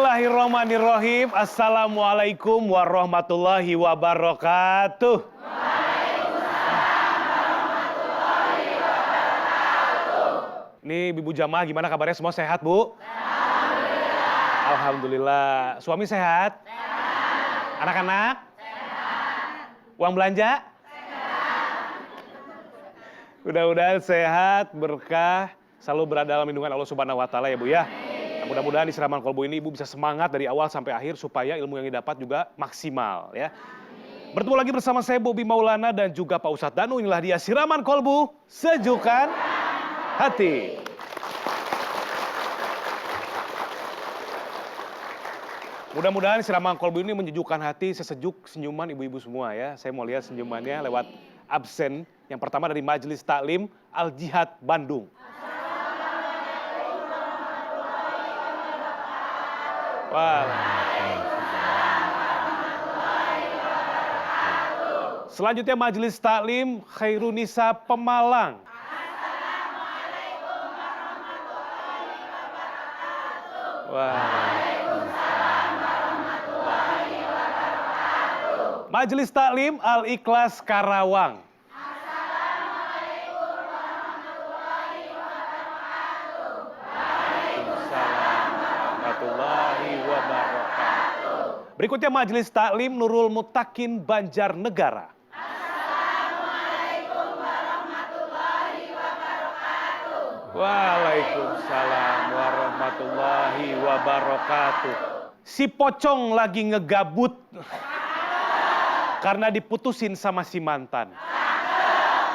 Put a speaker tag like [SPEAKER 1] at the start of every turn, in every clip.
[SPEAKER 1] Bismillahirrahmanirrahim. Assalamualaikum warahmatullahi wabarakatuh. Nih ibu jamaah gimana kabarnya, semua sehat Bu? Alhamdulillah. Alhamdulillah. Suami sehat? Sehat. Anak-anak? Sehat. Uang belanja? Sehat. Mudah-mudahan sehat, berkah, selalu berada dalam lindungan Allah Subhanahu wa taala ya Bu ya. Mudah-mudahan di Siraman Kolbu ini Ibu bisa semangat dari awal sampai akhir supaya ilmu yang didapat juga maksimal ya. Bertemu lagi bersama saya Bobi Maulana dan juga Pak Ustadz Danu. Inilah dia Siraman Kolbu, sejukkan hati. Mudah-mudahan Siraman Kolbu ini menyejukkan hati, sesejuk senyuman ibu-ibu semua ya. Saya mau lihat senyumannya lewat absen. Yang pertama dari Majelis Taklim Al-Jihad Bandung. Selanjutnya Majelis Taklim Khairunisa Pemalang. Assalamualaikum warahmatullahi wabarakatuh. Majelis Taklim Al-Ikhlas Karawang. Assalamualaikum warahmatullahi wabarakatuh. Waalaikumsalam warahmatullahi wabarakatuh. Berikutnya Majelis Taklim Nurul Mutakin Banjarnegara. Assalamualaikum warahmatullahi wabarakatuh. Waalaikumsalam warahmatullahi wabarakatuh. Si pocong lagi ngegabut karena diputusin sama si mantan.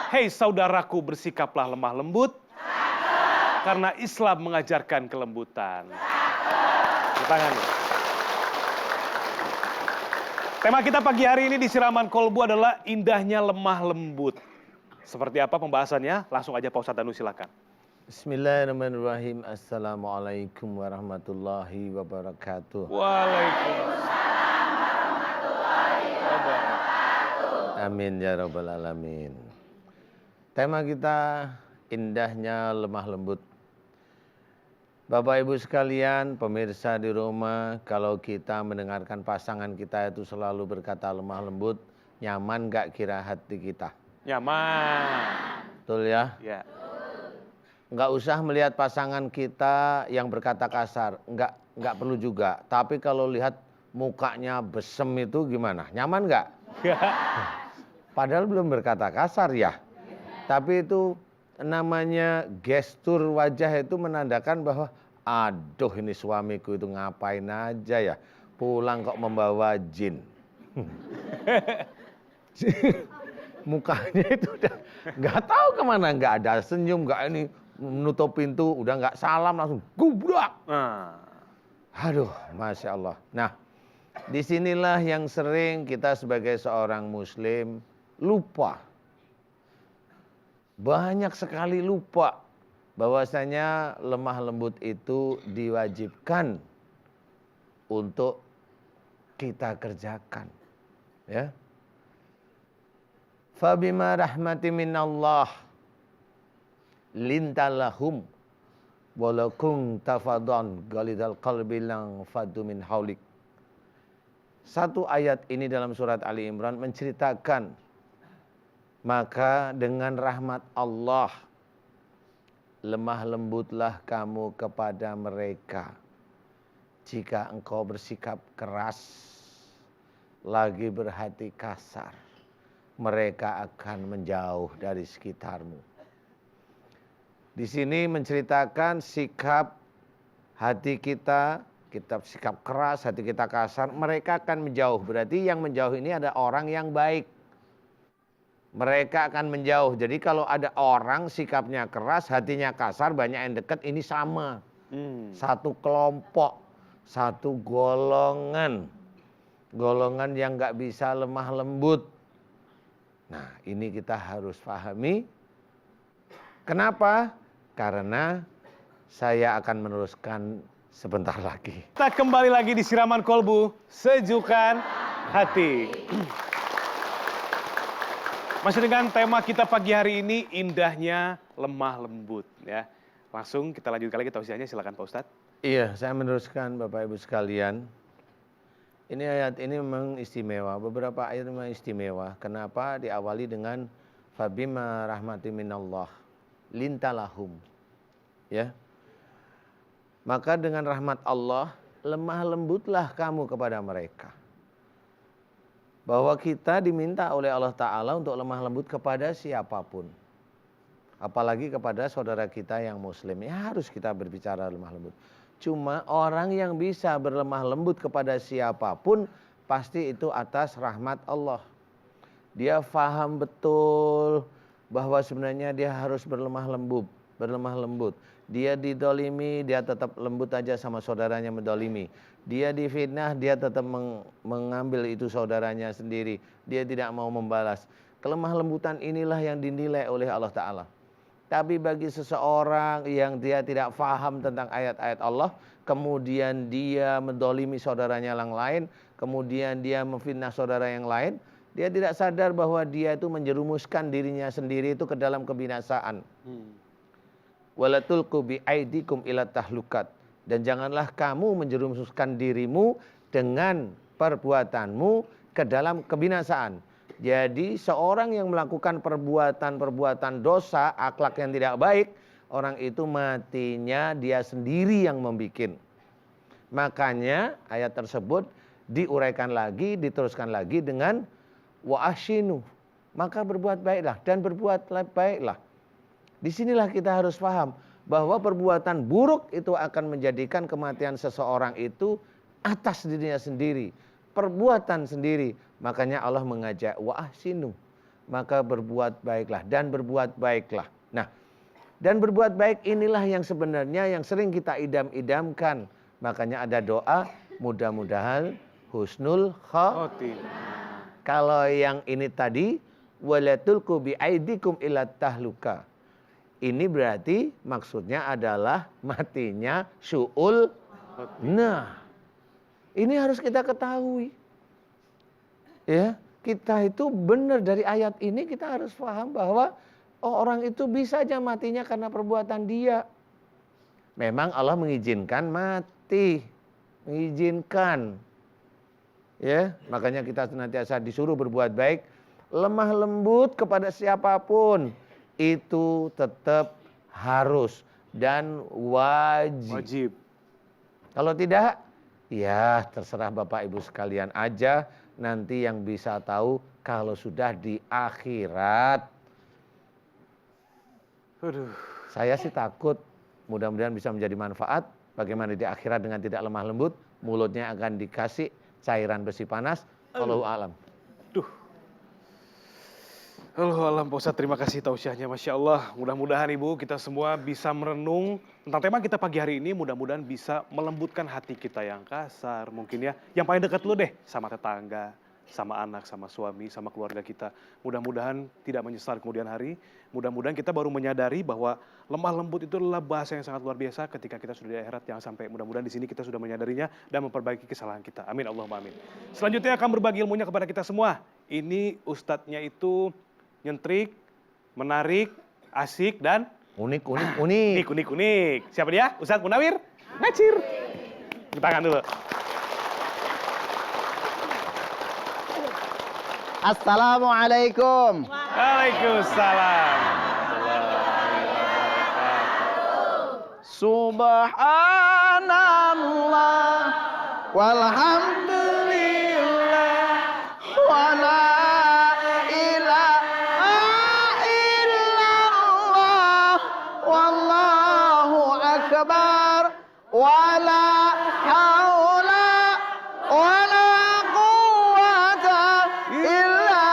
[SPEAKER 1] Hei saudaraku, bersikaplah lemah lembut karena Islam mengajarkan kelembutan. Tangannya. Tema kita pagi hari ini di Siraman Kolbu adalah indahnya lemah lembut. Seperti apa pembahasannya? Langsung aja Pak Ustadz Danu silakan.
[SPEAKER 2] Bismillahirrahmanirrahim. Assalamualaikum warahmatullahi wabarakatuh.
[SPEAKER 1] Waalaikumsalam warahmatullahi wabarakatuh.
[SPEAKER 2] Amin ya rabbal alamin. Tema kita indahnya lemah lembut. Bapak Ibu sekalian, pemirsa di rumah, kalau kita mendengarkan pasangan kita itu selalu berkata lemah lembut, nyaman gak kira hati kita?
[SPEAKER 1] Nyaman.
[SPEAKER 2] Betul ya?
[SPEAKER 1] Ya.
[SPEAKER 2] Nggak usah melihat pasangan kita yang berkata kasar, nggak perlu juga. Tapi kalau lihat mukanya besem itu gimana? Nyaman nggak? Padahal belum berkata kasar ya. Tapi itu namanya gestur wajah itu menandakan bahwa aduh ini suamiku itu ngapain aja ya. Pulang kok membawa jin. Mukanya itu udah nggak tahu kemana, nggak ada senyum, nggak ini menutup pintu, udah nggak salam langsung gubrak. Aduh, masya Allah. Nah, disinilah yang sering kita sebagai seorang Muslim lupa. Banyak sekali lupa bahwasanya lemah lembut itu diwajibkan untuk kita kerjakan. Ya. Fabima rahmati minallah lintalahum walakum tafadhan galidal qalbi lang fadu min haulik. Satu ayat ini dalam surat Ali Imran menceritakan maka dengan rahmat Allah lemah lembutlah kamu kepada mereka. Jika engkau bersikap keras lagi berhati kasar, mereka akan menjauh dari sekitarmu. Di sini menceritakan sikap hati kita sikap keras, hati kita kasar, mereka akan menjauh. Berarti yang menjauh ini ada orang yang baik. Mereka akan menjauh. Jadi kalau ada orang sikapnya keras, hatinya kasar, banyak yang dekat, ini sama. Satu kelompok, satu golongan. Golongan yang nggak bisa lemah lembut. Nah, ini kita harus pahami. Kenapa? Karena saya akan meneruskan sebentar lagi.
[SPEAKER 1] Kita kembali lagi di Siraman Kolbu, sejukkan hati. Masih dengan tema kita pagi hari ini, indahnya lemah lembut ya. Langsung kita lanjutkan lagi tausiahnya, silakan Pak Ustadz.
[SPEAKER 2] Iya, saya meneruskan Bapak Ibu sekalian. Ini ayat ini memang istimewa. Beberapa ayat memang istimewa. Kenapa diawali dengan fabima rahmati minallah lintalahum. Ya. Maka dengan rahmat Allah lemah lembutlah kamu kepada mereka. Bahwa kita diminta oleh Allah Ta'ala untuk lemah lembut kepada siapapun. Apalagi kepada saudara kita yang muslim. Ya harus kita berbicara lemah lembut. Cuma orang yang bisa berlemah lembut kepada siapapun pasti itu atas rahmat Allah. Dia faham betul bahwa sebenarnya dia harus berlemah lembut. Dia didolimi, dia tetap lembut aja sama saudaranya mendolimi. Dia difitnah, dia tetap mengambil itu saudaranya sendiri. Dia tidak mau membalas. Kelemah lembutan inilah yang dinilai oleh Allah Ta'ala. Tapi bagi seseorang yang dia tidak faham tentang ayat-ayat Allah, kemudian dia mendolimi saudaranya yang lain, kemudian dia memfitnah saudara yang lain, dia tidak sadar bahwa dia itu menjerumuskan dirinya sendiri itu ke dalam kebinasaan. Wala tulqu biaidikum ila tahlukat. Dan janganlah kamu menjerumuskan dirimu dengan perbuatanmu ke dalam kebinasaan. Jadi seorang yang melakukan perbuatan dosa, akhlak yang tidak baik, orang itu matinya dia sendiri yang membikin. Makanya ayat tersebut diuraikan lagi, diteruskan lagi dengan wa ahsinu. Maka berbuat baiklah dan berbuat baiklah. Disinilah kita harus paham bahwa perbuatan buruk itu akan menjadikan kematian seseorang itu atas dirinya sendiri. Perbuatan sendiri. Makanya Allah mengajak wa ahsinu. Maka berbuat baiklah dan berbuat baiklah. Nah, dan berbuat baik inilah yang sebenarnya yang sering kita idam-idamkan. Makanya ada doa mudah-mudahan husnul khotimah. Kalau yang ini tadi wala tulqu biaidikum ila tahluka. Ini berarti maksudnya adalah matinya su'ul. Nah, ini harus kita ketahui. Ya, kita itu benar dari ayat ini kita harus paham bahwa orang itu bisa aja matinya karena perbuatan dia. Memang Allah mengizinkan mati, mengizinkan. Ya, makanya kita senantiasa disuruh berbuat baik, lemah lembut kepada siapapun itu tetap harus dan wajib. Kalau tidak, ya terserah Bapak Ibu sekalian aja. Nanti yang bisa tahu kalau sudah di akhirat. Saya sih takut, mudah-mudahan bisa menjadi manfaat. Bagaimana di akhirat dengan tidak lemah lembut, mulutnya akan dikasih cairan besi panas. Allahu a'lam.
[SPEAKER 1] Allahu a'lam Pak Ustadz, terima kasih tausiahnya, Masya Allah. Mudah-mudahan Ibu kita semua bisa merenung tentang tema kita pagi hari ini. Mudah-mudahan bisa melembutkan hati kita yang kasar mungkin ya. Yang paling dekat dulu deh, sama tetangga, sama anak, sama suami, sama keluarga kita. Mudah-mudahan tidak menyesal kemudian hari. Mudah-mudahan kita baru menyadari bahwa lemah lembut itu adalah bahasa yang sangat luar biasa ketika kita sudah di akhirat. Jangan sampai mudah-mudahan di sini kita sudah menyadarinya dan memperbaiki kesalahan kita. Amin Allahumma amin. Selanjutnya akan berbagi ilmunya kepada kita semua. Ini ustadznya itu nyentrik, menarik, asik, dan
[SPEAKER 2] unik.
[SPEAKER 1] Unik. Siapa dia? Ustadz Munawir Ngacir. Tangan dulu.
[SPEAKER 3] Assalamualaikum.
[SPEAKER 1] Waalaikumsalam.
[SPEAKER 3] Subhanallah walhamdulillah wala ilaha illallah wallahu akbar wala haula wala quwwata illa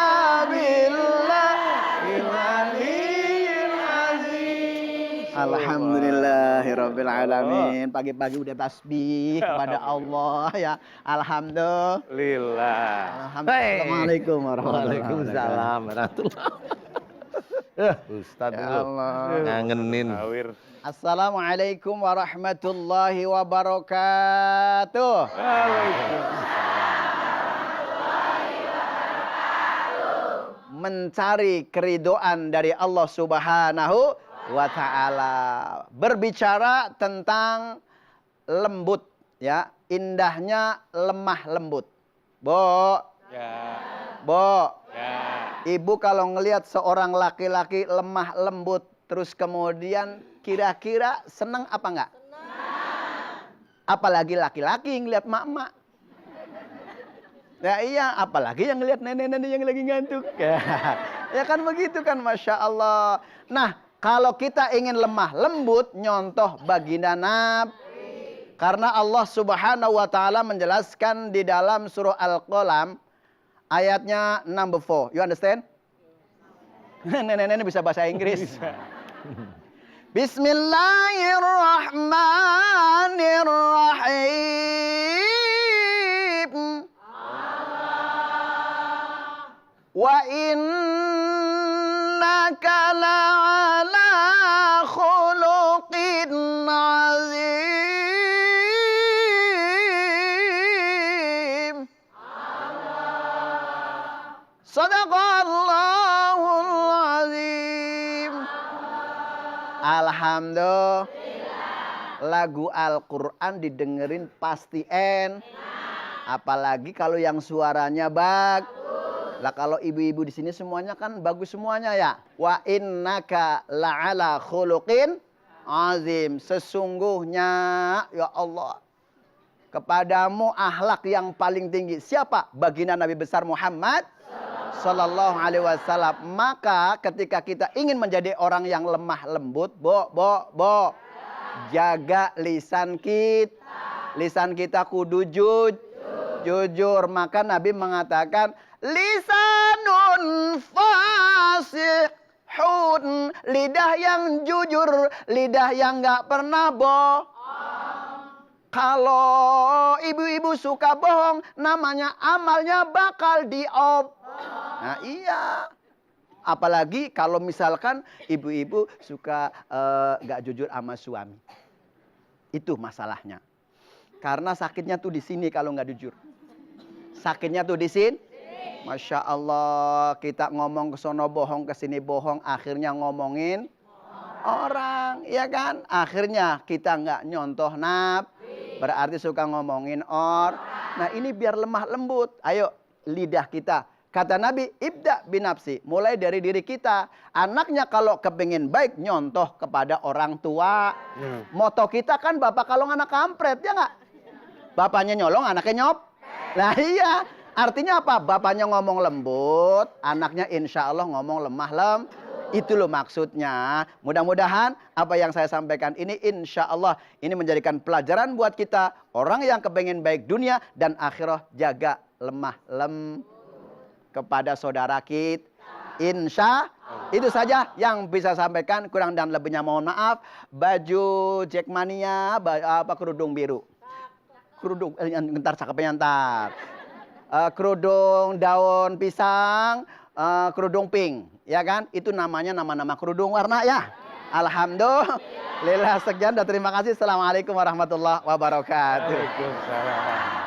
[SPEAKER 3] billahil aliyyil azim. Alhamdulillahirabbil alamin. Pagi-pagi udah tasbih kepada Allah ya. Alhamdulillah. Assalamualaikum warahmatullahi wabarakatuh.
[SPEAKER 2] Waalaikumsalam warahmatullahi. Ustadz
[SPEAKER 3] Ya
[SPEAKER 2] dulu.
[SPEAKER 3] Allah.
[SPEAKER 2] Ngangenin.
[SPEAKER 3] Assalamualaikum warahmatullahi wabarakatuh. Mencari keridoan dari Allah Subhanahu wa ta'ala. Berbicara tentang lembut, ya. Indahnya lemah lembut. Bo,
[SPEAKER 1] Ya.
[SPEAKER 3] Bo.
[SPEAKER 1] Ya.
[SPEAKER 3] Ibu kalau ngelihat seorang laki-laki lemah lembut, terus kemudian kira-kira senang apa enggak? Apalagi laki-laki yang ngelihat mak-mak. Ya iya, apalagi yang ngelihat nenek-nenek yang lagi ngantuk. Ya kan begitu kan, Masya Allah. Nah, kalau kita ingin lemah lembut, nyontoh baginda Nabi. Karena Allah Subhanahu wa taala menjelaskan di dalam surah Al-Qalam ayatnya number 4. You understand? Nenek-nenek bisa bahasa Inggris. Bismillahirrahmanirrahim. Wa innaka la'ala khuluqin azim. Sadaqallahul azim. Alhamdulillah. Lagu Al-Quran didengerin pasti apalagi kalau yang suaranya bagus. Lah kalau ibu-ibu di sini semuanya kan bagus semuanya ya. Wa innaka la'ala khuluqin azim. Sesungguhnya ya Allah, kepadamu akhlak yang paling tinggi. Siapa? Baginda Nabi besar Muhammad sallallahu alaihi wasallam. Maka ketika kita ingin menjadi orang yang lemah lembut, bo, jaga lisan kita. Lisan kita kudu jujur. Maka Nabi mengatakan lisanun fasihun, lidah yang jujur, lidah yang nggak pernah bohong. Kalau ibu-ibu suka bohong, namanya amalnya bakal Nah iya. Apalagi kalau misalkan ibu-ibu suka nggak jujur sama suami. Itu masalahnya. Karena sakitnya tuh di sini kalau nggak jujur. Sakitnya tuh di sini. Masya Allah, kita ngomong ke sono bohong, ke sini bohong, akhirnya ngomongin orang, ya kan? Akhirnya kita nggak nyontoh Nabi, berarti suka ngomongin orang. Nah ini biar lemah lembut. Ayo lidah kita. Kata Nabi, ibda binafsi, mulai dari diri kita. Anaknya kalau kepingin baik, nyontoh kepada orang tua. Moto kita kan bapak kalau anak kampret, ya nggak? Bapaknya nyolong, anaknya nyop. Nah iya. Artinya apa? Bapaknya ngomong lembut, anaknya insya Allah ngomong lemah Itu loh maksudnya. Mudah-mudahan apa yang saya sampaikan ini insya Allah ini menjadikan pelajaran buat kita. Orang yang kepengen baik dunia dan akhirat, jaga lemah kepada saudara kita. Insya itu saja yang bisa sampaikan. Kurang dan lebihnya mohon maaf. Baju Jackmania, kerudung biru. Kerudung, ntar cakepnya ntar. Kerudung daun pisang, kerudung pink, ya kan? Itu namanya nama-nama kerudung warna ya. Alhamdulillah. Sekian dan terima kasih. Assalamualaikum warahmatullahi wabarakatuh.
[SPEAKER 1] Waalaikumsalam.